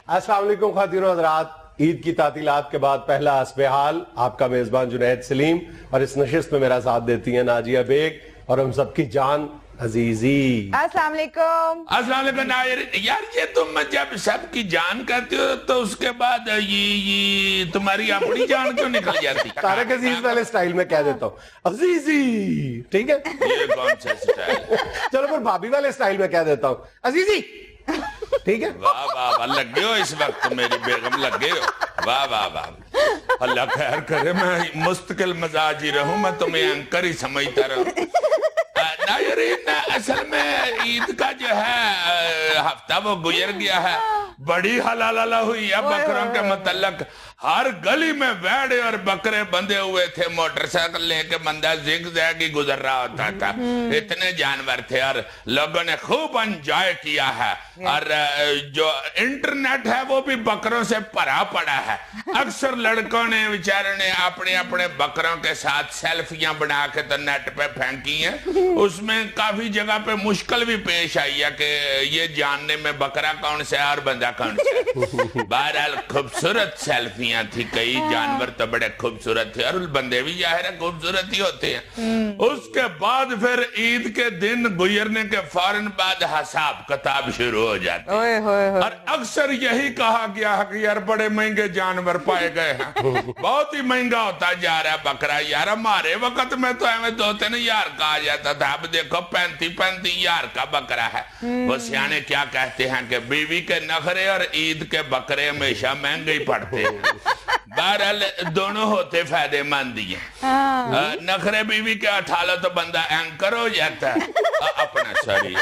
अस्सलाम वालेकुम ख़वातीन और हज़रात, ईद की तातीलात के बाद पहला हस्बे हाल आपका मेजबान जुनैद सलीम, और इस नशिस्त में मेरा साथ देती हैं नाजिया बेग और हम सबकी जान अजीजी। अस्सलाम वालेकुम। अस्सलाम वालेकुम यार, ये तुम जब सबकी जान कहते हो तो उसके बाद ये तुम्हारी अपनी जान क्यों निकल जाती? तारक अजीज वाले स्टाइल में कह देता हूँ अजीजी, ठीक है? ये कौन सा स्टाइल? चलो फिर भाभी वाले स्टाइल में कह देता हूँ अजीजी, ठीक है? वाह वाह वाह, लगे हो इस वक्त मेरी बेगम, लगे हो। वाह वाह वाह, अल्लाह खैर करे, मैं मुस्तकिल मजाज ही रहूं, मैं तुम्हें एंकर ही समझता रहूं। नाज़रीन, असल में ईद का जो है हफ्ता वो गुजर गया है, बड़ी हलाला हुई है बकरों के मतलब। हर गली में भेड़े और बकरे बंधे हुए थे, मोटरसाइकिल लेके बंदा जिग-जैग ही गुजर रहा होता था, इतने जानवर थे और लोगों ने खूब एंजॉय किया है। और जो इंटरनेट है वो भी बकरों से भरा पड़ा है। अक्सर लड़कों ने बेचारों ने अपने अपने बकरों के साथ सेल्फियां बना के तो नेट पे फेंकी हैं। उसमें काफी जगह पे मुश्किल भी पेश आई है कि ये जानने में बकरा कौन सा है और बंदा कौन सा है। बहरहाल खूबसूरत सेल्फियां थी, कई जानवर तो बड़े खूबसूरत थे और बंदे भी जाहिर है खूबसूरत ही होते हैं। उसके बाद फिर ईद के दिन गुजरने के फौरन बाद हिसाब किताब शुरू हो जाते हैं और अक्सर यही कहा गया है कि यार बड़े महंगे जानवर पाए गए हैं, बहुत ही महंगा होता जा रहा है बकरा। यार हमारे वक्त में तो हमें 2-3 हज़ार का आ जाता था, अब देखो 35-35 हज़ार का बकरा है। वो सियाने क्या कहते हैं कि बीवी के नखरे और ईद के बकरे हमेशा महंगे ही पड़ते हैं। बहरहाल दोनों होते फायदेमंद ही हैं। नखरे बीवी के उठा तो बंदा एंकर हो जाता है, अपना सॉरी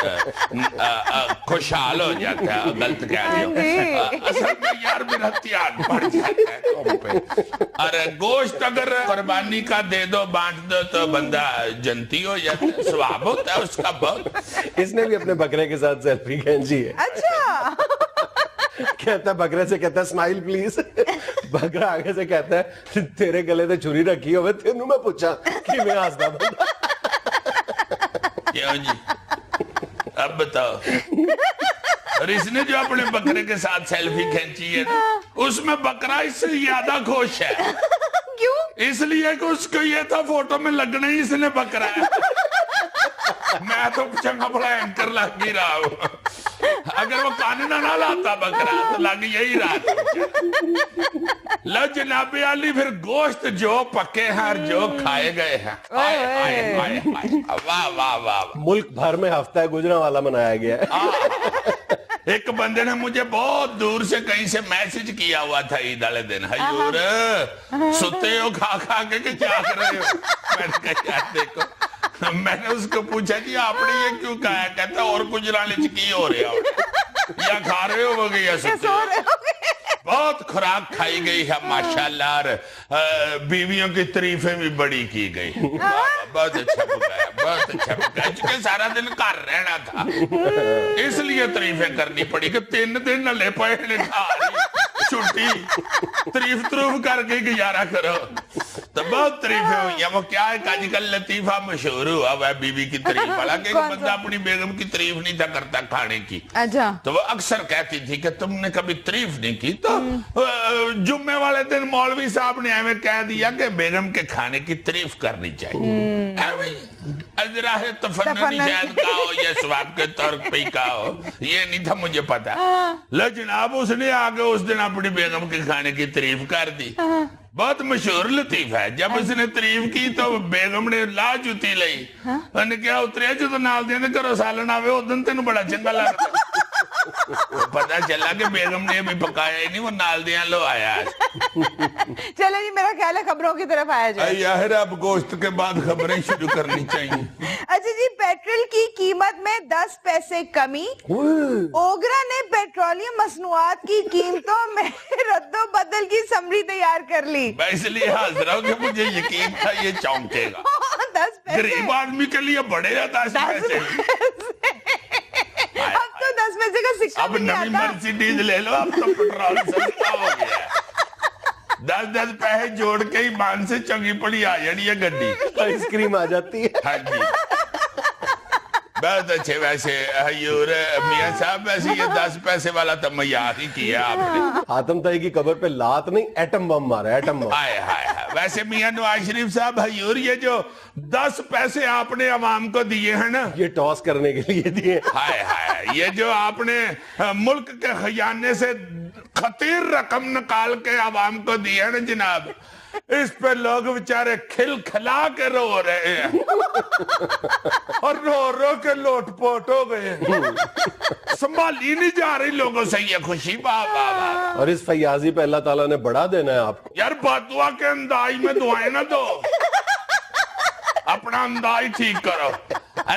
खुशहाल हो जाता है, गलत कह दिया। असल में यार मेरा त्याग बढ़ जाता है तुम पे। और गोश्त अगर कुर्बानी का दे दो बांट दो तो बंदा जनती हो जाता है, स्वभाव होता है उसका बहुत। इसने भी अपने बकरे के साथ सेल्फी खींची है। अच्छा। कहता है बकरे से, कहता है स्माइल प्लीज। बकरा आगे से कहता है तेरे गले ते छुरी रखी हो, तेनू मैं पूछा कि मैं हंसदा बंदा। क्यों जी, अब बताओ। और इसने जो अपने बकरे के साथ सेल्फी खींची है उसमें बकरा इससे ज्यादा खुश है। क्यों? इसलिए कि उसको ये था फोटो में लगना ही इसने बकरा है। मैं तो चंगा बड़ा एंकर लग ही रहा हूँ। अगर वो कानून ना लाता बकरा तो लग यही रहा था। लो जनाबे अली, फिर गोश्त जो पके हैं और जो खाए गए हैं, वाह वाह वाह। मुल्क भर में हफ्ता गुजरा वाला मनाया गया है। एक बंदे ने मुझे बहुत दूर से कहीं से मैसेज किया हुआ था ईद वाले दिन, हजूर सुते हो खा खा के क्या कर रहे हो? मैंने कहा यार देखो, मैंने उसको पूछा कि आपने ये क्यों कहा है? कहता और गुजराने की हो रहे हो या खा रहे हो वो या सुते हो? बहुत खुराक खाई गई है माशाल्लाह, और बीवियों की तारीफें भी बड़ी की गई। बहुत अच्छा पकाया, बहुत अच्छा पकाया, क्योंकि सारा दिन घर रहना था इसलिए तारीफें करनी पड़ी कि 3 दिन नले पे छुट्टी तारीफ तरूफ करके गुजारा करो। तो बहुत तारीफें हुई हैं। वो क्या है कि आजकल लतीफा मशहूर हुआ वह बीवी की तारीफ वाला, कि बंदा अपनी बेगम की तारीफ नहीं था करता खाने की। अच्छा। तो वो अक्सर कहती थी कि तुमने कभी तारीफ नहीं की। तो जुम्मे वाले दिन मौलवी साहब ने हमें कह दिया कि बेगम के खाने की तारीफ करनी चाहिए। अजराहे तफन्नुनी शायद का हो या स्वाब के तौर पे का हो, ये नहीं था मुझे पता। लो जनाब, उसने आगे उस दिन अपनी बेगम के खाने की तारीफ कर दी। बहुत मशहूर लतीफा है। जब उसने तारीफ की तो बेगम ने ला जुती ली, उन्हें क्या उतरिया जो तो नाल दे घरों सालन आवे उस दिन तेन बड़ा चंगा लगता। पता चला कि बेगम ने अभी पकाया ही नहीं, वो नाल दिया लो आया। चले जी, मेरा ख्याल है खबरों की तरफ आया जाए। यार अब गोश्त के बाद खबरें शुरू करनी चाहिए। अच्छा जी, पेट्रोल की कीमत में 10 पैसे कमी। ओगरा ने पेट्रोलियम मसनूआत की कीमतों में रद्दो बदल की समरी तैयार कर ली। मैं इसलिए हाजिर हूं कि मुझे यकीन था ये चौंकेगा। 10 पैसे गरीब आदमी के लिए बड़े 10 पैसे। अब तो 10 पैसे का सिक्का अब भी नहीं नई आता। मर्सिडीज ले लो, अब तो पेट्रोल सस्ता हो गया है। 10-10 पैसे जोड़ के ही मान से चंगी पड़ी आ जानी है गड्डी, आइसक्रीम आ जाती है। हाँ जी। بہت اچھے. ویسے حیور میاں صاحب ویسے یہ 10 پیسے والا تو مزاق ہی کیا آپ نے. حاتم طائی کی قبر پہ لات نہیں ایٹم بم مارا, ایٹم بم. ہائے ہائے. ویسے میاں نواز شریف صاحب حیور یہ جو 10 پیسے آپ نے عوام کو دیے ہیں نا, یہ ٹاس کرنے کے لیے دیے. ہائے ہائے, یہ جو آپ نے ملک کے خزانے سے خطیر رقم نکال کے عوام کو دی ہے نا جناب, اس پہ لوگ بیچارے کھل کھلا کے رو رہے ہیں اور رو رو کے لوٹ پوٹ ہو گئے ہیں. سنبھالی نہیں جا رہی لوگوں سے یہ خوشی. بابا اور اس فیاضی پہ اللہ تعالیٰ نے بڑھا دینا ہے آپ کو. یار بدعا کے انداز میں دعائیں نہ دو, اپنا انداز ٹھیک کرو.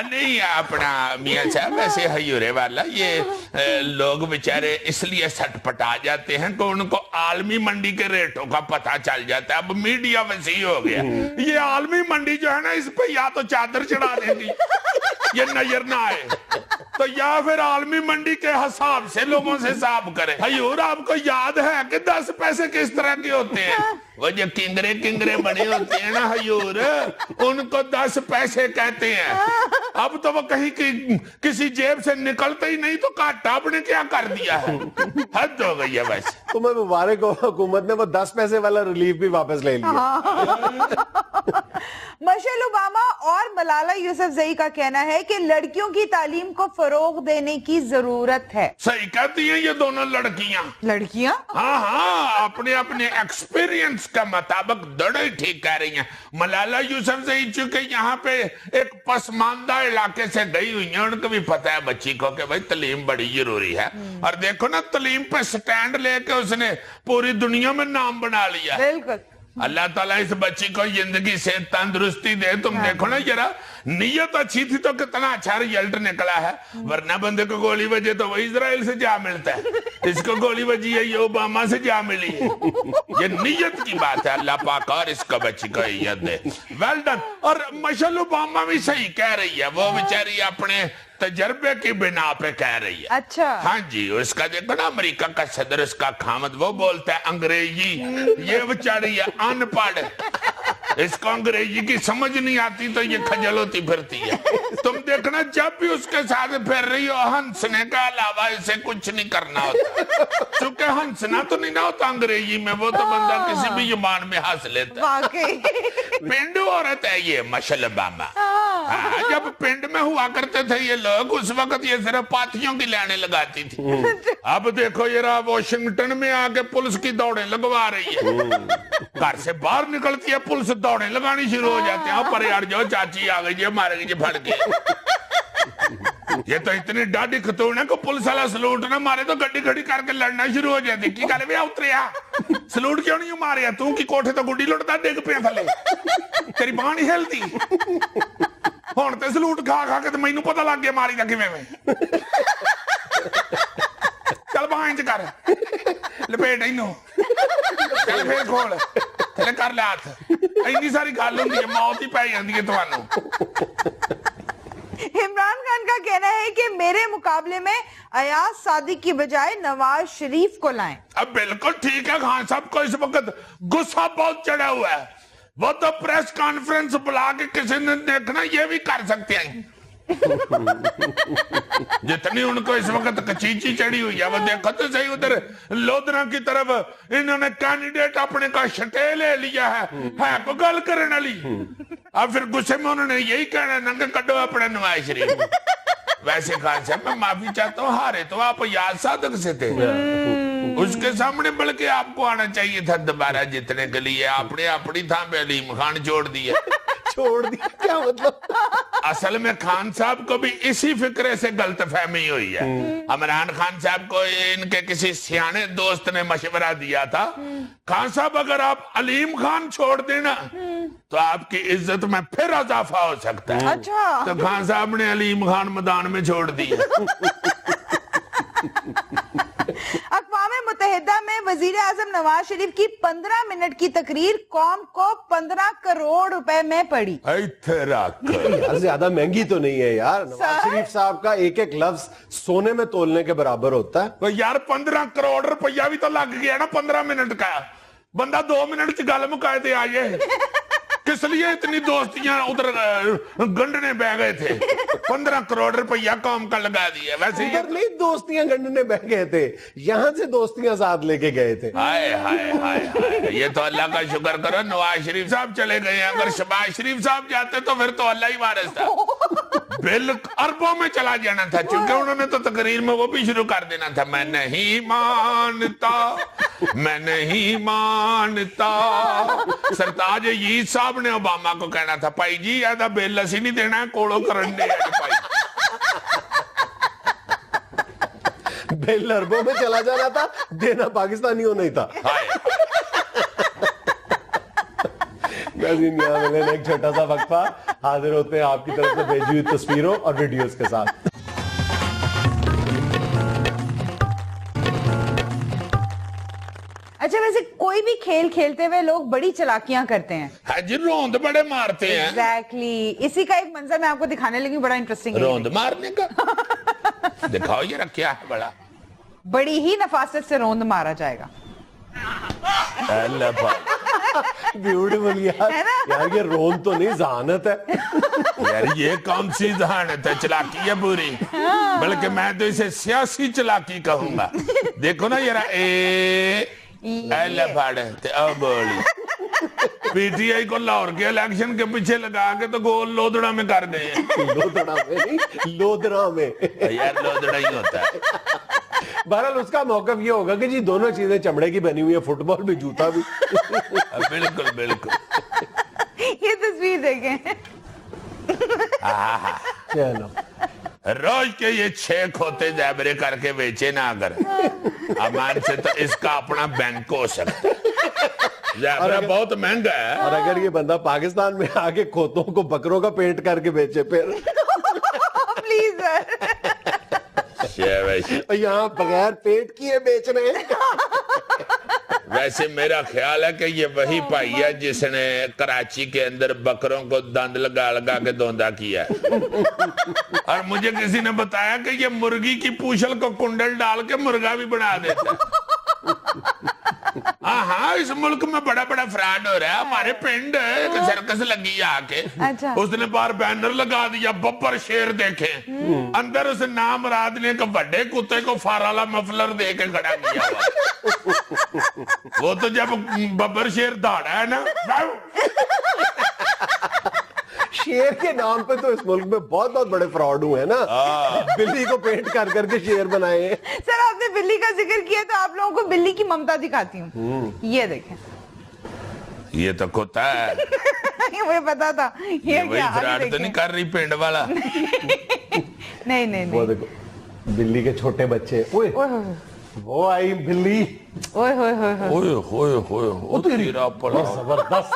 نہیں اپنا میاں صاحب ایسے حیورے والا یہ لوگ بیچارے اس لیے سٹ پٹا جاتے ہیں کہ ان کو عالمی منڈی کے ریٹوں کا پتہ چل جاتا ہے. اب میڈیا وسیع ہو گیا, یہ عالمی منڈی جو ہے نا اس پہ یا تو چادر چڑھا دیں گی یہ نظر نہ آئے, تو یا پھر عالمی منڈی کے حساب سے لوگوں سے حساب کریں. حیور آپ کو یاد ہے کہ 10 پیسے کس طرح کے ہوتے ہیں؟ وہ جو کنگرے بنے ہوتے ہیں نا حیور, ان کو 10 پیسے کہتے ہیں. اب تو وہ کہیں کسی جیب سے نکلتے ہی نہیں, تو کاٹا آپ نے کیا کر دیا ہے, حد ہو گئی ہے. ویسے تو میں مبارک ہوں حکومت نے وہ 10 پیسے والا ریلیف بھی واپس لے لیا. مشل اوباما اور ملالہ یوسفزئی کا کہنا ہے کہ لڑکیوں کی تعلیم کو فروغ دینے کی ضرورت ہے. صحیح کہتی ہیں یہ دونوں لڑکیاں. لڑکیاں ہاں اپنے ایکسپیرینس کا مطابق دڑے ٹھیک کہہ رہی ہیں. ملالہ یوسفزئی چونکہ یہاں پہ ایک پسماندہ علاقے سے گئی ہوئی ہیں, ان کو بھی پتہ ہے بچی کو کہ بھائی تعلیم بڑی ضروری ہے. اور دیکھو نا تعلیم پہ سٹینڈ لے کے اس نے پوری دنیا میں نام بنا لیا. بالکل. اللہ تعالیٰ اس بچی کو زندگی سے تندرستی دے. تم دیکھو نا ذرا, نیت اچھی تھی تو کتنا اچھا ریزلٹ نکلا ہے, ورنہ بندے کو گولی بجے تو وہ اسرائیل سے جا ملتا ہے, اس کو گولی بجی ہے یہ اوباما سے جا ملی ہے. یہ نیت کی بات ہے. اللہ پاک اور اس کو بچی کو عزت دے. Well done. اور مشل اوباما بھی صحیح کہہ رہی ہے, وہ بیچاری اپنے تجربے کی بنا پہ کہہ رہی ہے. اچھا. ہاں جی, اس کا دیکھو نا امریکہ کا صدر, اس کا خامد, وہ بولتا ہے انگریزی, یہ بیچاری ہے ان پڑھ, اس کو انگریزی کی سمجھ نہیں آتی تو یہ کھجل ہوتی پھرتی ہے. تم دیکھنا جب بھی اس کے ساتھ پھر رہی ہو, ہنسنے کا علاوہ اسے کچھ نہیں کرنا ہوتا, چونکہ ہنسنا تو نہیں نہ ہوتا انگریزی میں, وہ تو بندہ کسی بھی زبان میں ہنس لیتا ہے. واقعی پنڈو عورت ہے یہ مشل اوباما. جب پنڈ میں ہوا کرتے تھے یہ لوگ, اس وقت یہ صرف پاتھیوں کی لائنیں لگاتی تھی. اب دیکھو یہ رہا واشنگٹن میں آ کے پولیس کی دوڑیں لگوا رہی ہے. گھر سے باہر نکلتی ہے پولیس دوڑیں لگانی شروع ہو جاتے ہیں. پر یار جو چاچی آ گئی, یہ مارے گی, یہ پھڑ گئی. یہ تو اتنی ڈاڈی خطون ہے کہ پولیس والا سلوٹ نہ مارے تو گڈی کھڑی کر کے لڑنا شروع ہو جاتی. کی گل وی اتریا, سلوٹ کیوں نہیں ماریا, تو کی کوٹھے تو گڈی لٹتا ڈگ پیا تھلے, تیری باں نہیں ہلتی. ہن تے سلوٹ کھا کھا کے تے مینوں پتہ لگ گیا ماری دا کیویں میں. چل باں انج کر, لپیٹ اینوں, چل پھر کھول, تھلے کر لے ہاتھ. اینی ساری گل ہوندی ہے, موت ہی پی جاندی ہے تانوں. عمران خان کا کہنا ہے کہ میرے مقابلے میں ایاز صادق کی بجائے نواز شریف کو لائیں. اب بالکل ٹھیک ہے, خان صاحب کو اس وقت غصہ بہت چڑھا ہوا ہے. وہ تو پریس کانفرنس بلا کے کسی نے دیکھنا یہ بھی کر سکتے ہیں. جتنی ان کو اس وقت کچیچی چڑھی ہوئی ہے, وہ دیکھو تو صحیح ادھر لودھنا کی طرف انہوں نے کینڈیڈیٹ اپنے کا شٹے لے لیا ہے کو گل کرنے لی. اب پھر غصے میں انہوں نے یہی کہنا نا کہ کڈو اپنے نواز شریف. ویسے خان صاحب میں معافی چاہتا ہوں, ہارے تو آپ ایاز صادق سے تھے, اس کے سامنے بلکہ آپ کو آنا چاہیے تھا دوبارہ جتنے کے لیے. آپ نے اپنی تھا پہ علیم خان چھوڑ دیا. چھوڑ دیا کیا مطلب؟ اصل میں خان صاحب کو بھی اسی فکرے سے غلط فہمی ہوئی ہے. عمران خان صاحب کو ان کے کسی سیانے دوست نے مشورہ دیا تھا, خان صاحب اگر آپ علیم خان چھوڑ دینا تو آپ کی عزت میں پھر اضافہ ہو سکتا ہے. اچھا. تو خان صاحب نے علیم خان میدان میں چھوڑ دیا. اقوام متحدہ میں وزیر اعظم نواز شریف کی 15 منٹ کی تقریر قوم کو 15 کروڑ روپے میں پڑی. زیادہ مہنگی تو نہیں ہے یار. نواز شریف صاحب کا ایک ایک لفظ سونے میں تولنے کے برابر ہوتا ہے. یار 15 کروڑ روپیہ بھی تو لگ گیا نا 15 منٹ کا. بندہ 2 منٹ چ گل مکائے تے آئیے. किस लिए इतनी दोस्तियां उधर गंढने बह गए थे? 15 करोड़ रुपया काम का लगा दिया। वैसे ये नहीं, दोस्तियां गंढने बह गए थे, यहाँ से दोस्तियां साथ लेके गए थे। हाय हाय हाय हाय, ये तो अल्लाह का शुक्र करो नवाज शरीफ साहब चले गए। अगर शहबाज शरीफ साहब जाते तो फिर तो अल्लाह ही वारिस था, बिल अरबों में चला जाना था। क्योंकि उन्होंने तो तकरीर में वो भी शुरू कर देना था, मैं नहीं मानता, मैं नहीं मानता। सरताज यीद साहब ने ओबामा को कहना था, भाई जी ऐसा बिल असी नहीं देना, कोड़ो करन दे भाई। बिल अरबों में चला जाना था, देना पाकिस्तानियों नहीं था। नाज़रीन, यहाँ मिलेंगे एक छोटा सा वक्फा, हाजिर होते हैं आपकी तरफ से भेजी हुई तस्वीरों और वीडियोस के साथ। अच्छा, वैसे कोई भी खेल खेलते हुए लोग बड़ी चालाकियां करते हैं। हाँ जी, रोंद बड़े मारते हैं। एग्जैक्टली, इसी का एक मंजर मैं आपको दिखाने लगी, बड़ा इंटरेस्टिंग है। रोंद मारने का दिखाओ, ये रखा है बड़ा। बड़ी ही नफासत से रोंद मारा जाएगा। ब्यूटीफुल यार, यार ये रोंद तो नहीं, जहानत है। यार ये कौन सी जहानत है, चलाकी है पूरी। बल्कि मैं तो इसे सियासी चलाकी कहूंगा। देखो ना यार, पीटीआई को लाहौर के इलेक्शन के पीछे लगा के तो गोल लोधड़ा में कर गए हैं। लोधड़ा में नहीं, लोधड़ा में। यार लोधड़ा ही होता है। बहरहाल उसका मौकफ ये होगा कि जी दोनों चीजें चमड़े की बनी हुई है, फुटबॉल भी, जूता भी। बिल्कुल बिल्कुल। ये तस्वीर देखें। चलो, रोज के ये 6 खोते जैबरे करके बेचे ना अगर अमान से, तो इसका अपना बैंक हो सकता है। जैबरा बहुत महंगा है। और अगर ये बंदा पाकिस्तान में आके खोतों को बकरों का पेंट करके बेचे फिर? प्लीज सर, यहाँ बगैर पेंट किए बेच रहे हैं। वैसे मेरा ख्याल है कि ये वही भाई है जिसने कराची के अंदर बकरों को दंद लगा लगा के धोंदा किया है। और मुझे किसी ने बताया कि ये मुर्गी की पूछल को कुंडल डाल के मुर्गा भी बना देता है। हाँ, इस मुल्क में बड़ा बड़ा फ्रॉड हो रहा है। हमारे पिंड एक सर्कस लगी आके, अच्छा। उसने बाहर बैनर लगा दिया, बब्बर शेर देखे, अंदर उस नाम रात ने एक बड़े कुत्ते को फाराला मफलर दे के खड़ा किया हुआ। वो तो जब बब्बर शेर दौड़ा है ना, शेर के नाम पे तो इस मुल्क में बहुत बहुत बड़े फ्रॉड हुए हैं ना। बिल्ली को पेंट कर करके शेर बनाए हैं। सर, आपने बिल्ली का जिक्र किया तो आप लोगों को बिल्ली की ममता दिखाती हूँ। ये देखें, ये तो कुत्ता है। ये मुझे पता था। ये वही फ्रॉड तो नहीं कर रही पिंड वाला। नहीं नहीं वो नहीं, देखो बिल्ली के छोटे बच्चे। ओए, वो आई बिल्ली। ओए होए होए होए, ओए होए होए, तेरा पला जबरदस्त।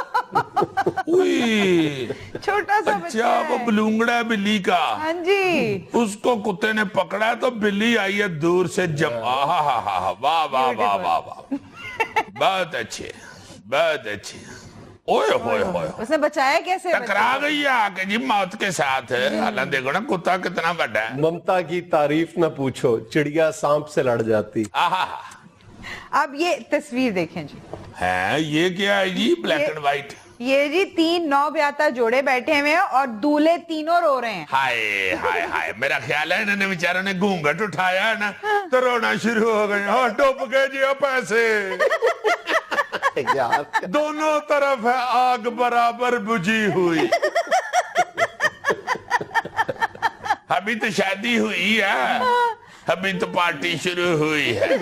उई, छोटा सा बच्चा अच्छा, वो है। बलूंगड़ा बिल्ली का। हाँ जी। उसको कुत्ते ने पकड़ा तो बिल्ली आई है दूर से जम। वाह वाह वाह वाह वाह, बहुत अच्छे, बहुत अच्छे। ओए होए होए, उसने बचाया कैसे? टकरा गई है आके जी मौत के साथ। हालांकि देखो ना कुत्ता कितना बड़ा है। ममता की तारीफ न पूछो, चिड़िया सांप से लड़ जाती। आहा, अब ये तस्वीर देखें जी। है ये क्या है जी, ब्लैक एंड व्हाइट? ये जी 3 नौब्याता जोड़े बैठे हुए हैं और दूल्हे तीनों रो रहे हैं। हाय हाय हाय, मेरा ख्याल है इन्होंने बेचारों ने घूंघट उठाया है ना, तो रोना शुरू हो गए। हाँ, डूब गए जी पैसे। दोनों तरफ है आग बराबर बुझी हुई। अभी तो शादी हुई है, अभी तो पार्टी शुरू हुई है।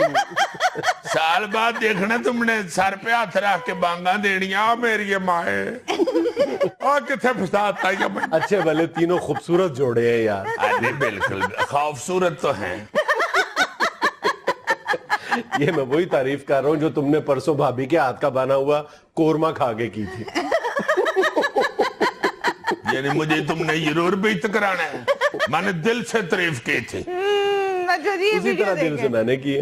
साल बाद देखना तुमने सर पे हाथ रख के बांगा देनिया मेरी माए। और कितने फसाता है। अच्छे भले तीनों खूबसूरत जोड़े हैं यार। अरे बिल्कुल खूबसूरत तो हैं। ये मैं वही तारीफ कर रहा हूँ जो तुमने परसों भाभी के हाथ का बना हुआ कोरमा खा के की थी। यानी मुझे तुमने जरूर बेइज्जत कराना है, मैंने दिल से तारीफ की थी। अच्छा जी, उसी तरह दिल से मैंने की है।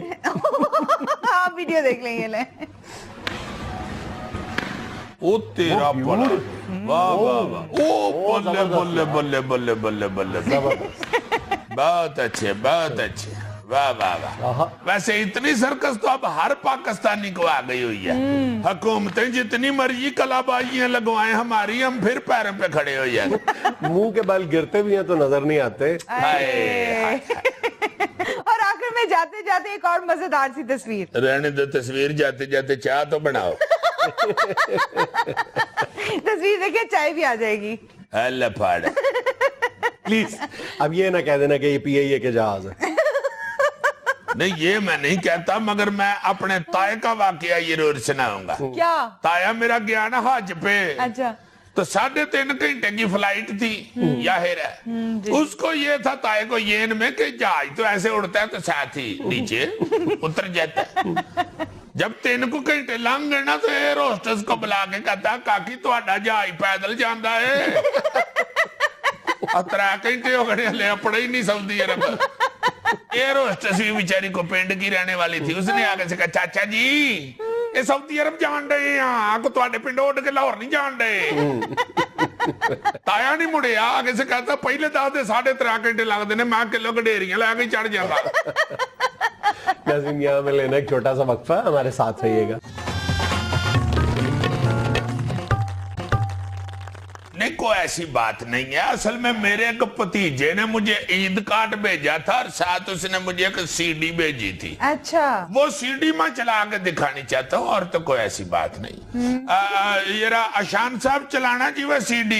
आप वीडियो देख लेंगे। ले ओ तेरा भला, वाह वाह वाह, ओ बल्ले बल्ले बल्ले बल्ले बल्ले बल्ले, बहुत अच्छे बहुत अच्छे, वाह वाह वाह। वैसे इतनी सर्कस तो अब हर पाकिस्तानी को आ गई हुई है। हुकूमतें जितनी मर्जी कलाबाजियां लगवाएं हमारी, हम फिर पैरों पे खड़े हो जाए। मुंह के बाल गिरते भी हैं तो नजर नहीं आते। और आखिर में जाते जाते एक और मजेदार सी तस्वीर। रहने दो तस्वीर, जाते जाते चाय तो बनाओ। तस्वीर देखिए, चाय भी आ जाएगी। अल्लाह फाड़। प्लीज अब ये ना कह देना कि ये PIA के जहाज है। नहीं, ये मैं नहीं कहता, मगर मैं अपने ताए का वाकया ये रोज सुनाऊंगा। क्या? ताया मेरा गया ना हज पे। अच्छा। तो 3.5 घंटे की फ्लाइट थी, जाहिर है। उसको ये था ताए को येन में कि जहाज तो ऐसे उड़ता है तो साथ ही नीचे उतर जाता है। जब 3 घंटे लंघ गए ना तो एयर होस्टेस को बुला के कहता, काकी तुहाडा जहाज पैदल जांदा है। 3 घंटे हो गए हले अपने ही नहीं सऊदी अरब। एयर होस्टेस भी बेचारी को पिंड की रहने वाली थी, उसने आगे से कहा, चाचा जी ये सऊदी अरब जान रहे हैं, आको तुहाडे पिंड उड़ के लाहौर नहीं जान रहे। ताया नहीं मुड़े, आगे से कहता पहले 3.5 घंटे लगते ने, मैं किलो गडेरियां लाके चढ़ जाता। नाज़रीन, यहाँ में लेना एक छोटा सा वक्फा, हमारे साथ रहिएगा। नहीं, कोई ऐसी बात नहीं है। असल में मेरे एक भतीजे ने मुझे ईद कार्ड भेजा था और साथ उसने मुझे एक CD भेजी थी। अच्छा। वो CD में चला के दिखानी चाहता हूँ, और तो कोई ऐसी बात नहीं। ये अशान साहब चलाना जी वो CD,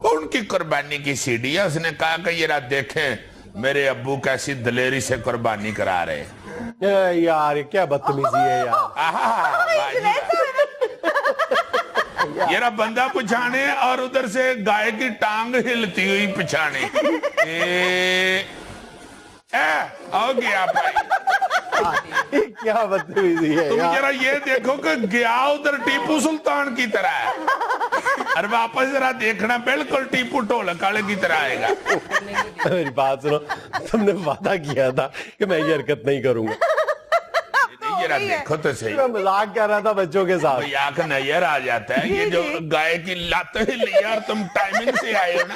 उनकी कुर्बानी की CD है। उसने कहा कि ये देखें मेरे अब्बू कैसी दलेरी से कुर्बानी करा रहे। यार क्या बदतमीजी है यार। ये बंदा पछाने और उधर से गाय की टांग हिलती हुई पछाने। हो गया भाई, क्या बदतमीजी है। तुम जरा ये देखो कि गया उधर टीपू सुल्तान की तरह है, और वापस जरा देखना बिल्कुल टीपू ढोलक वाले की तरह आएगा। मेरी बात सुनो, तुमने वादा किया था कि मैं ये हरकत नहीं करूंगा। जरा देखो तो सही। मैं मजाक कर रहा था बच्चों के साथ। मजाक नजर आ जाता है। ये जो गाय की लत हिली और तुम टाइमिंग से आए हो ना,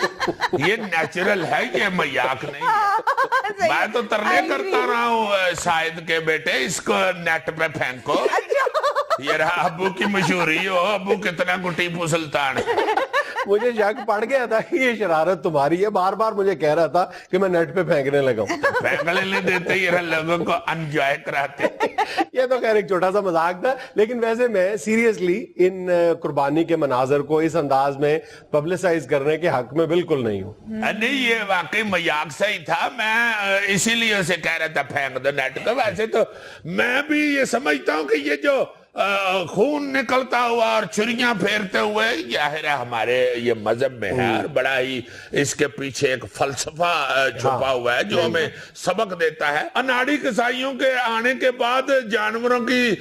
ये नेचुरल है, ये मजाक नहीं है। मैं तो तरले करता रहा हूँ शायद के बेटे इसको नेट पे फेंको। ये रहा अब्बू की मशहूरी हो, अब्बू कितना को टीपू सुल्तान। मुझे शक पड़ गया था कि ये शरारत तुम्हारी है, बार बार मुझे कह रहा था कि मैं नेट पे फेंकने लगा हूं। फेंकने देते ये लोगों को एंजॉय कराते। ये तो खैर एक छोटा सा मजाक था, लेकिन वैसे मैं सीरियसली इन कुर्बानी के मनाजर को इस अंदाज में पब्लिसाइज करने के हक में बिल्कुल नहीं हूँ। नहीं, ये वाकई मजाक सही था। मैं इसीलिए उसे कह रहा था फेंक दो नेट को। वैसे तो मैं भी ये समझता हूँ कि ये जो खून निकलता हुआ और छुरियां फेरते हुए जाहिर है हमारे ये मजहब में है, और बड़ा ही इसके पीछे एक फलसफा छुपा हुआ है जो हमें सबक देता है। अनाड़ी कसाईयों के आने के बाद जानवरों की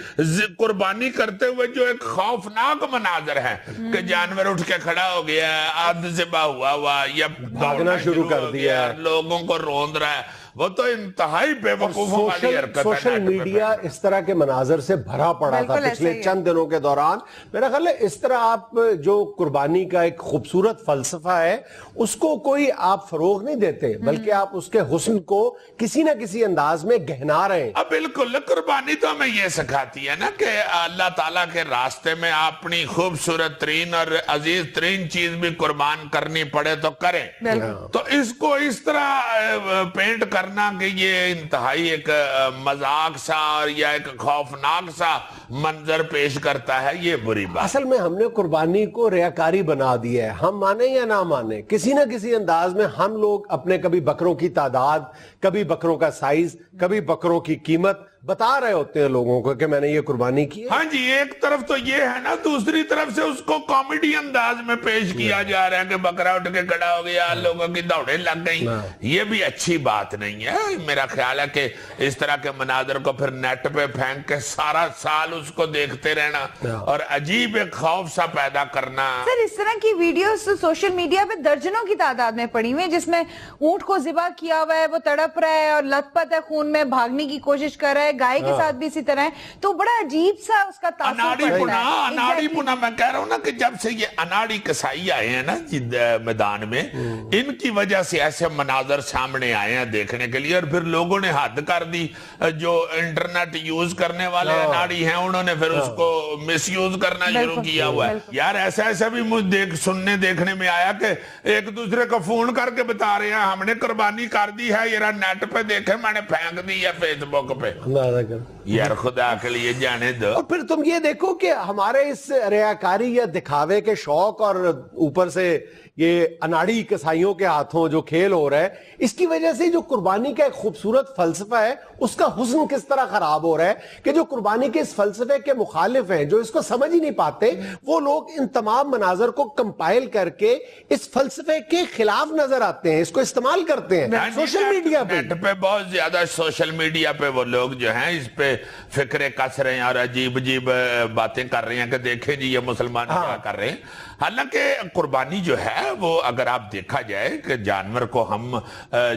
कुर्बानी करते हुए जो एक खौफनाक मनाजर है कि जानवर उठ के खड़ा हो गया, आध ज़िबा हुआ या भागना शुरू कर दिया, लोगों को रोंद रहा है, वो तो इंतहाई बेवकूफों वाली हरकत है। सोशल मीडिया इस तरह के मनाजर से भरा पड़ा था पिछले चंद दिनों के दौरान। मेरा ख्याल है इस तरह आप जो कुर्बानी का एक खूबसूरत फलसफा है उसको कोई आप फरोग नहीं देते, बल्कि आप उसके हुस्न को किसी ना किसी अंदाज में गहना रहे हैं। अब बिल्कुल, कुर्बानी तो हमें ये सिखाती है ना कि अल्लाह ताला के रास्ते में अपनी खूबसूरत तरीन और अजीज तरीन चीज भी कुर्बान करनी पड़े तो करें। तो इसको इस तरह पेंट करना कि ये इंतहाई एक मजाक सा और या एक खौफनाक सा मंजर पेश करता है, ये बुरी बात। असल में हमने कुर्बानी को रियाकारी बना दिया है। हम माने या ना माने, किसी ना किसी अंदाज में हम लोग अपने कभी बकरों की तादाद, कभी बकरों का साइज, कभी बकरों की कीमत बता रहे होते हैं लोगों को कि मैंने ये कुर्बानी की है। हाँ जी, एक तरफ तो ये है ना, दूसरी तरफ से उसको कॉमेडी अंदाज में पेश किया जा रहा है कि बकरा उठ के खड़ा हो गया, लोगों की दौड़े लग गई। ये भी अच्छी बात नहीं है। मेरा ख्याल है कि इस तरह के मनाजर को फिर नेट पे फेंक के सारा साल उसको देखते रहना और अजीब एक खौफ सा पैदा करना। सर, इस तरह की वीडियोस तो सोशल मीडिया पे दर्जनों की तादाद में पड़ी हुई है, जिसमें ऊंट को ज़िबा किया हुआ है, वो तड़प रहा है और लथपथ है, खून में भागने की कोशिश कर रहा है, है, गाय के साथ भी इसी तरह है, तो बड़ा अजीब सा उसका तासुर अनाड़ी पुना मैं कह रहा हूँ ना कि जब से ये अनाड़ी कसाई आए हैं ना मैदान में, इनकी वजह से ऐसे मनाजर सामने आए हैं देखने के लिए, और फिर लोगों ने हद कर दी। जो इंटरनेट यूज करने वाले अनाड़ी हैं उन्होंने फिर उसको मिसयूज करना शुरू किया हुआ है। यार ऐसा ऐसा भी मुझे सुनने देखने में आया कि एक दूसरे को फोन करके बता रहे हैं हमने कुर्बानी कर दी है, यार नेट पे देखे मैंने फेंक दी है फेसबुक पे। यार खुदा के लिए जाने दो। और फिर तुम ये देखो कि हमारे इस रियाकारी या दिखावे के शौक और ऊपर से ये अनाड़ी कसाईयों के हाथों जो खेल हो रहा है, इसकी वजह से जो कुर्बानी का एक खूबसूरत फलसफा है उसका हुस्न किस तरह खराब हो रहा है कि जो कुर्बानी के इस फलसफे के मुखालिफ हैं, जो इसको समझ ही नहीं पाते, वो लोग इन तमाम मनाजर को कंपाइल करके इस फलसफे के खिलाफ नजर आते हैं, इसको इस्तेमाल करते हैं सोशल मीडिया पे बहुत ज्यादा। सोशल मीडिया पे वो लोग जो हैं इस पे फिक्रे कस रहे हैं और अजीब अजीब बातें कर रहे हैं कि देखें जी ये मुसलमान क्या कर रहे हैं। हालांकि कुर्बानी जो है वो अगर आप देखा जाए कि जानवर को हम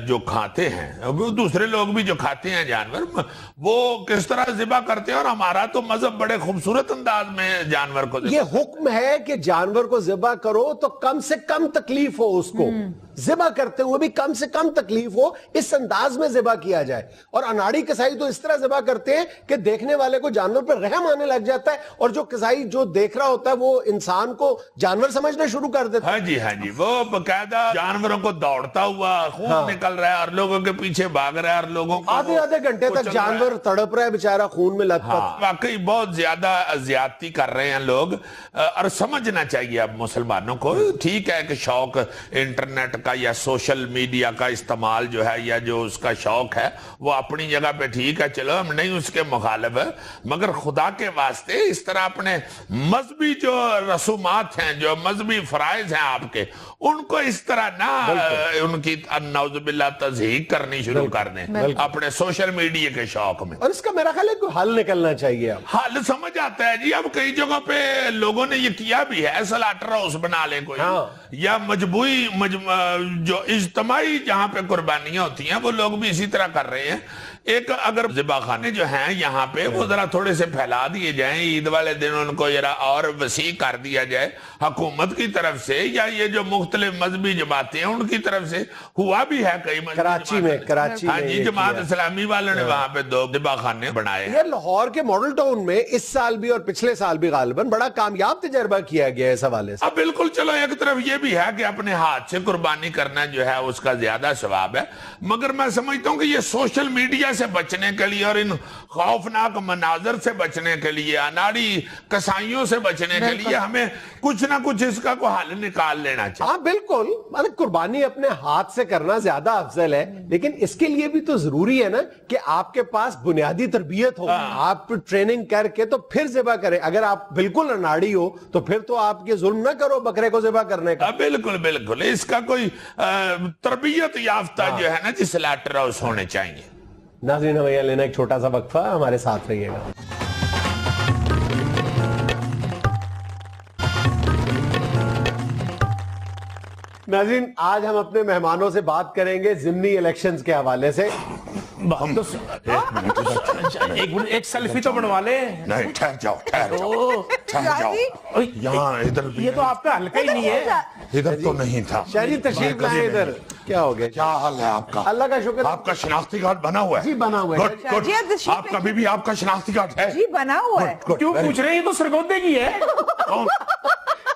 जो खाते हैं, वो दूसरे लोग भी जो खाते हैं जानवर, वो किस तरह ज़िबा करते हैं, और हमारा तो मजहब बड़े खूबसूरत अंदाज में जानवर को ये हुक्म है कि जानवर को ज़िबा करो तो कम से कम तकलीफ हो, उसको ज़िबा करते हुए भी कम से कम तकलीफ हो, इस अंदाज में ज़िबा किया जाए। और अनाड़ी कसाई तो इस तरह ज़िबा करते हैं कि देखने वाले को जानवर पर रहम आने लग जाता है, और जो कसाई जो देख रहा होता है वो इंसान को जानवर समझना शुरू कर देता है। हाँ जी, वो बकायदा जानवरों को दौड़ता हुआ खून निकल रहा है और लोगों के पीछे भाग रहा है, और लोगों को आधे घंटे तक जानवर तड़प रहा है बेचारा खून में लथपथ। वाकई बहुत ज्यादा ज्यादती कर रहे हैं लोग, और समझना चाहिए अब मुसलमानों को। ठीक है कि शौक इंटरनेट का या सोशल मीडिया का इस्तेमाल जो है, या जो उसका शौक है वो अपनी जगह पे ठीक है, चलो हम नहीं उसके मुखालिफ है, मगर खुदा के वास्ते इस तरह अपने मजहबी जो रसूमात हैं, जो मजहबी फराइज हैं आपके, उनको इस तरह ना उनकी नौजुबिल्लाह तज़हीक करनी शुरू कर दें अपने सोशल मीडिया के शौक में। और इसका मेरा ख्याल है कोई हल निकलना चाहिए। हल समझ आता है जी, अब कई जगहों पे लोगों ने ये किया भी है, स्लॉटर हाउस बना ले कोई, या जो इज्तमाई जहां पे कुर्बानियां होती हैं वो लोग भी इसी तरह कर रहे हैं। एक अगर ज़िबाखाने जो हैं यहाँ पे वो जरा थोड़े से फैला दिए जाएं, ईद वाले दिन उनको जरा और वसी कर दिया जाए हुकूमत की तरफ से, या ये जो मुख्तलिफ मजहबी जमातें हैं उनकी तरफ से। हुआ भी है कई कराची में हाँ जी, जमात इस्लामी वालों ने वहां पे 2 ज़िबाखाने बनाए। ये लाहौर के मॉडल टाउन में इस साल भी और पिछले साल भी गालिबन बड़ा कामयाब तजर्बा किया गया है इस हवाले से। अब बिल्कुल, चलो एक तरफ ये भी है कि अपने हाथ से कुर्बानी करना जो है उसका ज्यादा सवाब है, मगर मैं समझता हूँ कि ये सोशल मीडिया से बचने के लिए और इन खौफनाक मनाजर से बचने के लिए, अनाड़ी कसाईयों से बचने के लिए हमें कुछ ना कुछ इसका को हल निकाल लेना चाहिए। हाँ बिल्कुल, मतलब कुर्बानी अपने हाथ से करना ज्यादा अफजल है, लेकिन इसके लिए भी तो जरूरी है ना कि आपके पास बुनियादी तरबियत हो, आप ट्रेनिंग करके तो फिर ज़िबा करें। अगर आप बिल्कुल अनाड़ी हो तो फिर तो आप ये जुल्म ना करो बकरे को ज़िबा करने का। बिल्कुल, इसका कोई तरबियत याफ्ता जो है ना जिस स्लॉटर हाउस होने चाहिए। नाज़रीन, हमें यहाँ लेना एक छोटा सा वक्फा, हमारे साथ रहिएगा। नाज़रीन, आज हम अपने मेहमानों से बात करेंगे ज़िमनी इलेक्शंस के हवाले से। एक सेल्फी तो बनवा ले। नहीं, ठहर जाओ। यहाँ इधर ये तो आपका हल्का ही नहीं है। इधर तो नहीं था। शायरी तशरीफ लाए इधर। क्या हो गया? क्या हाल है आपका? अल्लाह का शुक्र। आपका शनाख्ती कार्ड बना हुआ है? जी बना हुआ है। गुड। आपका बीबी आपका शनाख्ती कार्ड है? जी बना हुआ है। क्यों पूछ रहे हैं? ये तो सरगोदे की है।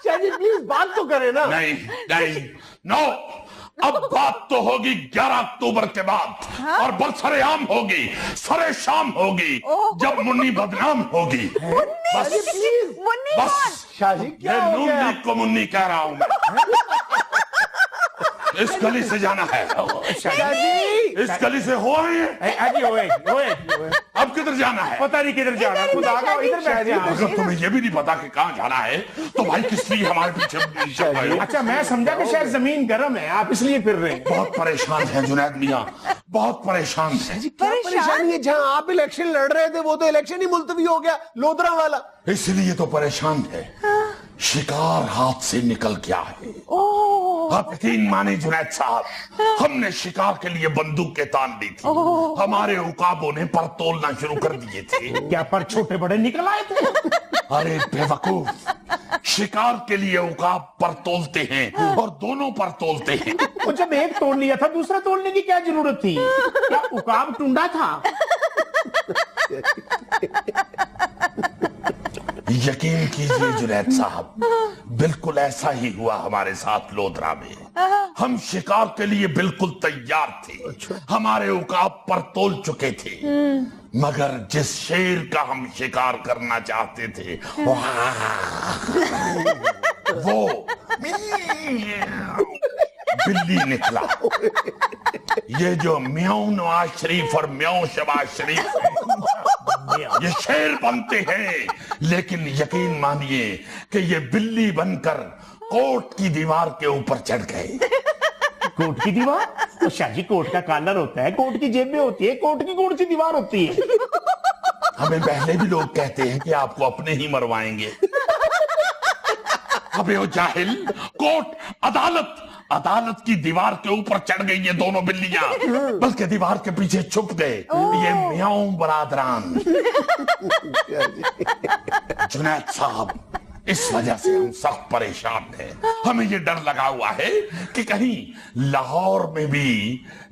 शायरी प्लीज बात तो करें ना। नहीं, नो। अब बात तो होगी 11 अक्टूबर के बाद, और बरसरेआम होगी, सरे शाम होगी, जब मुन्नी बदनाम होगी। बस शाजी, क्या हो नून गया? लीग को मुन्नी कह रहा हूं मैं। इस गली से जाना है। इस गली से हो आए हैं। अब किधर जाना है? पता नहीं किधर जाना है। खुद आ गया, इधर बैठ जा। अगर तुम्हें ये भी नहीं पता कि कहाँ जाना है तो भाई किस लिए हमारे पीछे? अच्छा, मैं समझा कि शायद जमीन गर्म है, आप इसलिए फिर रहे हैं। बहुत परेशान हैं जुनैद मियां, बहुत परेशान हैं। क्या परेशानी है? जहां आप इलेक्शन लड़ रहे थे वो तो इलेक्शन ही मुलतवी हो गया, लोधरा वाला। इसलिए तो परेशान थे। शिकार हाथ से निकल गया है। आप यकीन माने जुनैद साहब, हमने शिकार के लिए बंदूकें तान दी थी, हमारे उकाबों ने पर तोलना शुरू कर दिए थे। क्या पर छोटे बड़े निकल आए थे? अरे बेवकूफ, शिकार के लिए उकाब पर तोलते हैं और दोनों पर तोलते हैं। वो जब एक तोड़ लिया था दूसरा तोड़ने की क्या जरूरत थी? क्या उकाब टुंडा था? यकीन कीजिए जुनैद साहब, बिल्कुल ऐसा ही हुआ हमारे साथ लोधरा में। हम शिकार के लिए बिल्कुल तैयार थे, हमारे उकाब पर तोल चुके थे, मगर जिस शेर का हम शिकार करना चाहते थे वो बिल्ली निकला। ये जो म्याऊं नवाज शरीफ और म्याऊं शबाज शरीफ ये शेर बनते हैं, लेकिन यकीन मानिए कि ये बिल्ली बनकर कोर्ट की दीवार के ऊपर चढ़ गए। कोर्ट की दीवार? तो शाहजी, कोर्ट का कॉलर होता है, कोर्ट की जेब में होती है, कोर्ट की कौन सी दीवार होती है? हमें पहले भी लोग कहते हैं कि आपको अपने ही मरवाएंगे। अबे ओ जाहिल, कोर्ट, अदालत की दीवार के ऊपर चढ़ गई ये दोनों बिल्लियां, बल्कि दीवार के पीछे छुप गए ये म्याऊं बरादरान। जुनैद साहब, इस वजह से हम सख्त परेशान हैं। हमें ये डर लगा हुआ है कि कहीं लाहौर में भी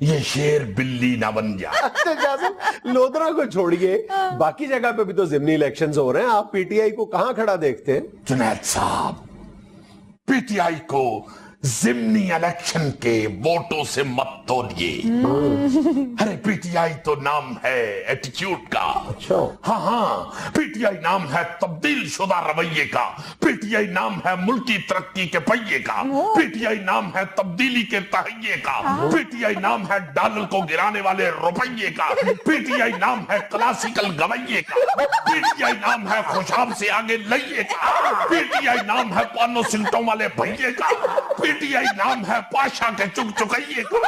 ये शेर बिल्ली ना बन जाए। अच्छा जासिम, लोधरा को छोड़िए, बाकी जगह पे भी तो जिमनी इलेक्शंस हो रहे हैं, आप पीटीआई को कहां खड़ा देखते हैं? जुनैद साहब, पीटीआई को जिमनी इलेक्शन के वोटों से मत तोलिए। अरे पीटीआई तो नाम है एटीट्यूड का। अच्छा। हाँ, पीटीआई नाम है तब्दील शुदा रवैये का, पीटीआई नाम है मुल्की तरक्की के पहिए का, पीटीआई नाम है तब्दीली के तहैये का, पीटीआई नाम है डॉलर को गिराने वाले रुपये का, पीटीआई नाम है क्लासिकल गवैये का, पीटीआई नाम है खुशाब से आगे लइये का, पीटीआई नाम है पानो सिंटों वाले भैये का, पीटीआई नाम है पाशा के चुक चुकैये का।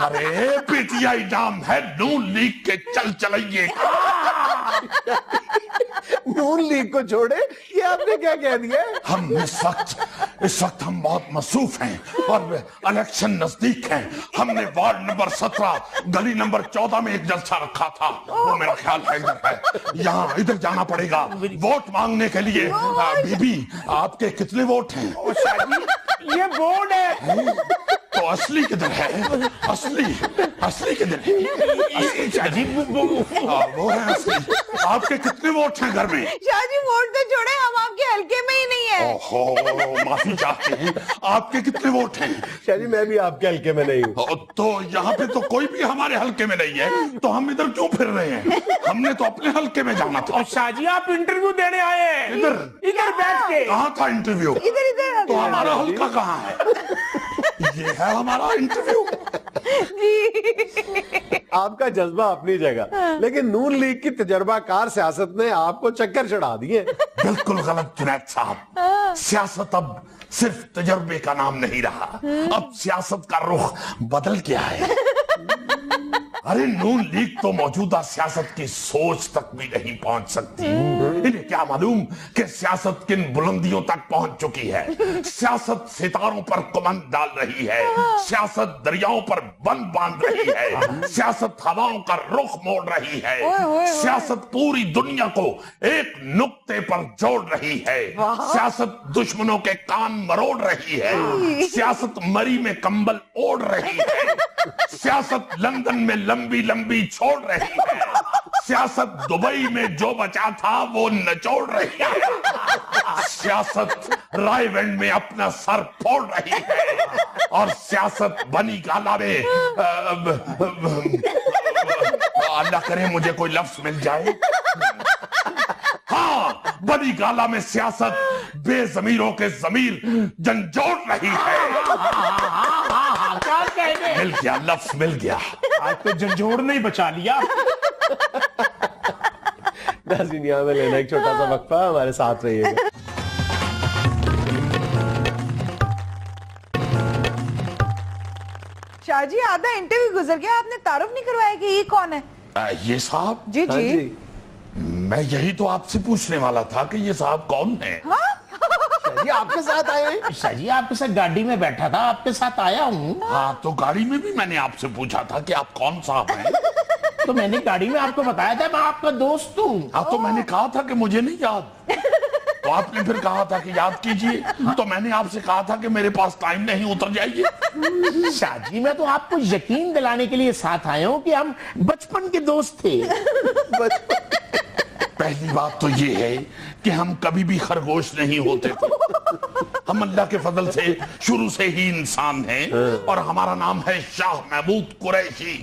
अरे पीटीआई नाम है नून लीग के चल चलैये का। नून लीग को छोड़े, ये आपने क्या कह दिया? हम इस वक्त हम बहुत मसरूफ हैं और इलेक्शन नजदीक हैं। हमने वार्ड नंबर 17 गली नंबर 14 में एक जलसा रखा था, वो मेरा ख्याल है इधर है। यहाँ इधर जाना पड़ेगा वोट मांगने के लिए। बीबी, आपके कितने वोट हैं? ये बोर्ड है। तो असली किधर है? असली किधर है? शाहजी, वो है असली। आपके कितने वोट हैं घर में? शाहजी, वोट तो छोड़े, हम आपके हल्के में ही नहीं है। ओहो, माफी चाहते हैं। आपके कितने वोट हैं? शाहजी, मैं भी आपके हल्के में नहीं हूँ। तो यहाँ पे तो कोई भी हमारे हल्के में नहीं है, तो हम इधर क्यों फिर रहे हैं? हमने तो अपने हल्के में जाना था। और शाहजी, आप इंटरव्यू देने आए हैं इधर बैठ के? कहाँ था इंटरव्यू? इधर तो हमारा हल्का कहाँ है? ये है हमारा इंटरव्यू। आपका जज्बा अपनी जगह, लेकिन नून लीग की तजर्बाकार सियासत ने आपको चक्कर चढ़ा दिए। बिल्कुल गलत जुनैद साहब, सियासत अब सिर्फ तजर्बे का नाम नहीं रहा, अब सियासत का रुख बदल गया है। अरे नून लीग तो मौजूदा सियासत की सोच तक भी नहीं पहुंच सकती। इन्हें क्या मालूम कि सियासत किन बुलंदियों तक पहुंच चुकी है। सियासत सितारों पर कमंद डाल रही है, सियासत दरियाओं पर बंद बांध रही है, सियासत हवाओं का रुख मोड़ रही है, सियासत पूरी दुनिया को एक नुक्ते पर जोड़ रही है, सियासत दुश्मनों के कान मरोड़ रही है, सियासत मरी में कंबल ओढ़ रही है, सियासत लंदन में लंबी लंबी छोड़ रही है, सियासत दुबई में जो बचा था वो नचोड़ रही है, सियासत रायगंज में अपना सर फोड़ रही है, और सियासत बनी गाला में अल्लाह करे मुझे कोई लफ्ज मिल जाए। हाँ, बनी गाला में सियासत बेजमीरों के जमीर झंझोड़ रही है। मिल गया, लफ्ज मिल गया। आज तो झंझोड़ने ही बचा लिया। नाज़रीन, यहाँ में लेना एक छोटा सा वक्फा, हमारे साथ रहिएगा। शाहजी, आधा इंटरव्यू गुजर गया, आपने तारुफ नहीं करवाया कि ये कौन है? ये साहब? जी हाँ जी। मैं यही तो आपसे पूछने वाला था कि ये साहब कौन है। जी आप के साथ आए हैं? शाह जी आपके साथ गाड़ी में बैठा था, आपके साथ आया हूँ। हाँ, तो गाड़ी में भी मैंने आपसे पूछा था कि आप कौन साहब हैं। तो मैंने गाड़ी में आपको बताया था मैं आपका दोस्त हूँ। हाँ, तो मैंने कहा था कि मुझे नहीं याद, तो आपने फिर कहा था कि याद कीजिए, तो मैंने आपसे कहा था कि मेरे पास टाइम नहीं, उतर जाइए। शाह जी मैं तो आपको यकीन दिलाने के लिए साथ आया हूँ कि हम बचपन के दोस्त थे। पहली बात तो ये है कि हम कभी भी खरगोश नहीं होते थे। हम अल्लाह के फजल से शुरू से ही इंसान हैं और हमारा नाम है शाह महमूद कुरैशी।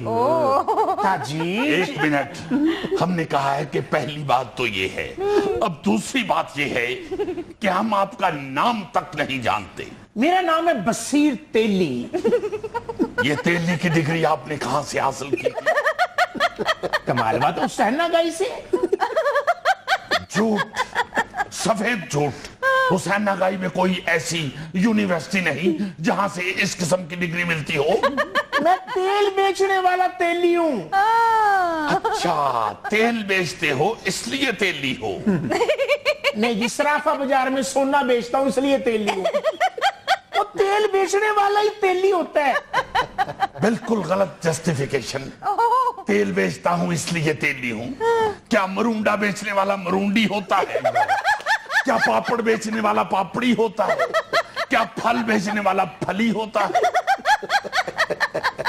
शाह जी 1 मिनट, हमने कहा है कि पहली बात तो ये है। अब दूसरी बात ये है कि हम आपका नाम तक नहीं जानते। मेरा नाम है बसीर तेली। ये तेली की डिग्री आपने कहां से हासिल की? कमाल बात है, हुसैना गाई से। झूठ, सफेद झूठ। हुसैन नगाई में कोई ऐसी यूनिवर्सिटी नहीं जहां से इस किस्म की डिग्री मिलती हो। मैं तेल बेचने वाला तेली हूँ। अच्छा, तेल बेचते हो इसलिए तेली हो। नहीं जी, सराफा बाजार में सोना बेचता हूँ इसलिए तेली हूँ। तो तेल बेचने वाला ही तेली होता है। बिल्कुल गलत जस्टिफिकेशन। तेल बेचता हूं इसलिए तेली हूं। क्या मरूंडा बेचने वाला मरूंडी होता है? क्या पापड़ बेचने वाला पापड़ी होता है? क्या फल बेचने वाला फली होता है?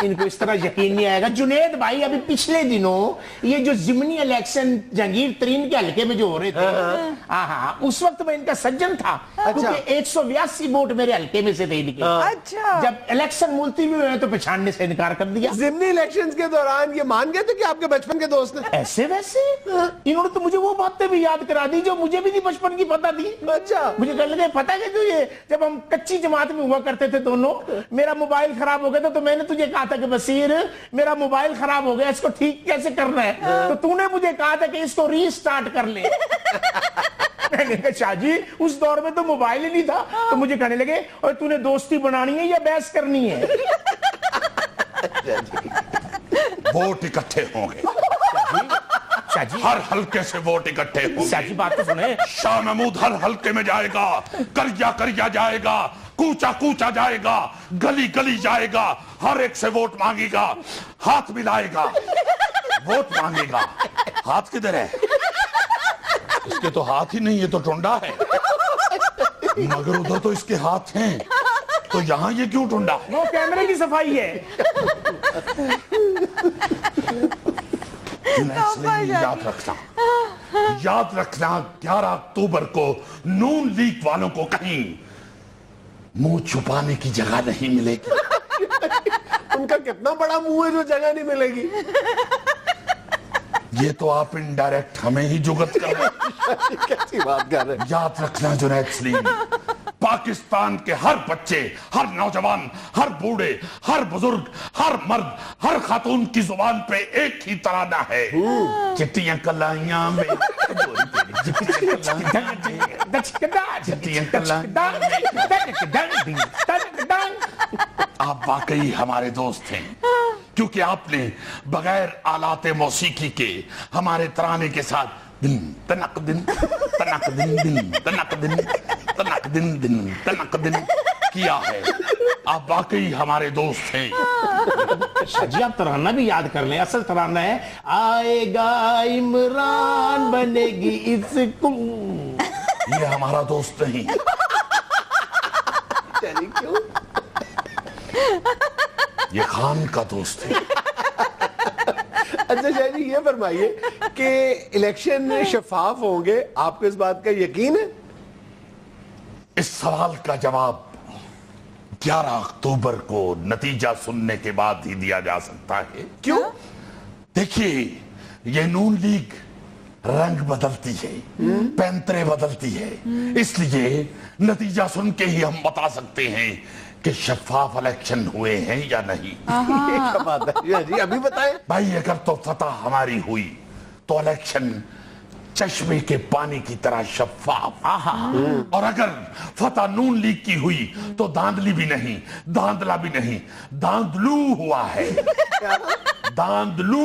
इनको इस तरह यकीन नहीं आएगा। जुनेद भाई अभी पिछले दिनों ये जो जिमनी इलेक्शन जहांगीर तरीन के हल्के में जो हो रहे थे, हाँ उस वक्त मैं इनका सज्जन था। क्योंकि 182 वोट मेरे हल्के में से थे इनके। अच्छा। जब इलेक्शन मुलतवी हुए तो पहचानने से इनकार कर दिया। जिमनी इलेक्शंस के दौरान ये मान गए थे कि आपके बचपन के दोस्त हैं? ऐसे वैसे इन्होंने तो मुझे वो बातें भी याद करा दी जो मुझे भी नहीं बचपन की पता थी। अच्छा। मुझे कहने लगे पता है कि ये जब हम कच्ची जमात में हुआ करते थे दोनों, मेरा मोबाइल खराब हो गया था तो मैंने तुझे कहा था कि बसीर मेरा मोबाइल खराब हो गया, इसको ठीक कैसे करना है? तो तूने मुझे कहा था कि इसको रीस्टार्ट कर ले। मैंने कहा शाह जी उस दौर में तो मोबाइल ही नहीं था। तो मुझे कहने लगे और तूने दोस्ती बनानी है या बहस करनी है? वोट इकट्ठे होंगे शाह जी, हर हल्के से वोट इकट्ठे शाह जी होंगे। बात तो सुने। शाह महमूद हर हल्के में जाएगा, करिया करिया जाएगा, कूचा कूचा जाएगा, गली गली जाएगा, हर एक से वोट मांगेगा, हाथ मिलाएगा, वोट मांगेगा। हाथ किधर है? इसके तो हाथ ही नहीं, ये तो टुंडा है। मगर उधर तो इसके हाथ हैं, तो यहाँ ये क्यों टुंडा है? वो कैमरे की सफाई है। याद रखना 11 अक्टूबर को नून लीग वालों को कहीं मुंह छुपाने की जगह नहीं मिलेगी। उनका कितना बड़ा मुंह है जो जगह नहीं मिलेगी। ये तो आप इनडायरेक्ट हमें ही जुगत कर रहे हैं। कैसी बात कर रहे हैं? याद रखना जुनैद सलीम, पाकिस्तान के हर बच्चे, हर नौजवान, हर बूढ़े, हर बुजुर्ग, हर मर्द, हर खातून की जुबान पे एक ही तराना है। चिट्टियां कलाइयां में, चिट्टियां आप वाकई हमारे दोस्त हैं, क्योंकि आपने बगैर आलाते मौसीकी के हमारे तराने के साथ दिन तनक दिन तनक दिन दिन तनक दिन तनक दिन दिन तनक दिन किया है। आप वाकई हमारे दोस्त हैं। शाह जी आप तराना भी याद कर लें। असल तराना है आएगा इमरान बनेगी इसको। ये हमारा दोस्त नहीं। क्यों? ये खान का दोस्त है। अच्छा शाह जी ये फरमाइए कि इलेक्शन शफाफ होंगे, आपको इस बात का यकीन है? इस सवाल का जवाब 11 अक्टूबर को नतीजा सुनने के बाद ही दिया जा सकता है। क्यों? देखिए, ये नून लीग रंग बदलती है, पैंतरे बदलती है, इसलिए नतीजा सुन के ही हम बता सकते हैं कि शफाफ इलेक्शन हुए हैं या नहीं। क्या बात है जी, अभी बताएं। भाई अगर तो फतह हमारी हुई तो इलेक्शन चश्मे के पानी की तरह शफाफ, और अगर फतह नून लीग की हुई तो धांधली भी नहीं, धांधला भी नहीं, धांधलू हुआ है। दांदलू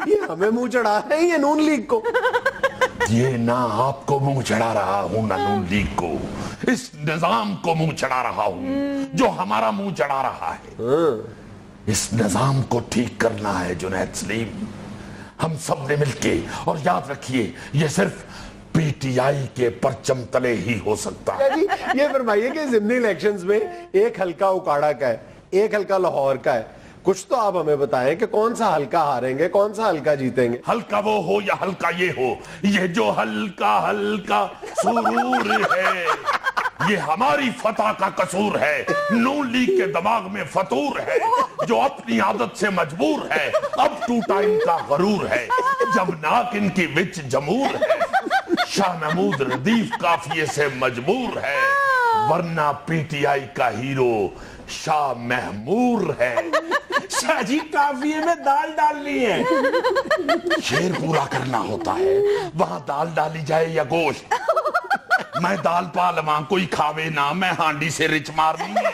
ये हमें मुंह चढ़ा रहे हैं ये नून लीग को? ये ना आपको मुंह चढ़ा रहा हूं ना नून लीग को, इस निजाम को मुंह चढ़ा रहा हूं जो हमारा मुंह चढ़ा रहा है। इस निजाम को ठीक करना है जुनैद सलीम, हम सब ने मिलके। और याद रखिए ये सिर्फ पीटीआई के परचम तले ही हो सकता है। जी ये फरमाइए कि ज़िमनी इलेक्शंस में एक हल्का उकाड़ा का है, एक हल्का लाहौर का है, कुछ तो आप हमें बताएं कि कौन सा हल्का हारेंगे, कौन सा हल्का जीतेंगे? हल्का वो हो या हल्का ये हो, ये जो हल्का हल्का सुरूर है ये हमारी फतह का कसूर है। नून लीग के दिमाग में फतूर है जो अपनी आदत से मजबूर है, अब टू टाइम का गरूर है, जब नाक इनकी विच जमूर है, शाह महमूद रदीफ काफिये से मजबूर है, वरना पीटीआई का हीरो शाह महमूर है। शाह जी काफिये में दाल डालनी है। शेर पूरा करना होता है, वहां दाल डाली जाए या गोश्त। मैं दाल पालवा कोई खावे ना, मैं हांडी से रिच मारनी है।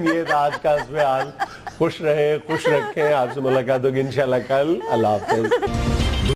ये था आज का इसमें हाल। खुश रहे, खुश रखें। आपसे मुलाकात होगी इंशाल्लाह कल। अल्लाह हाफ़िज़।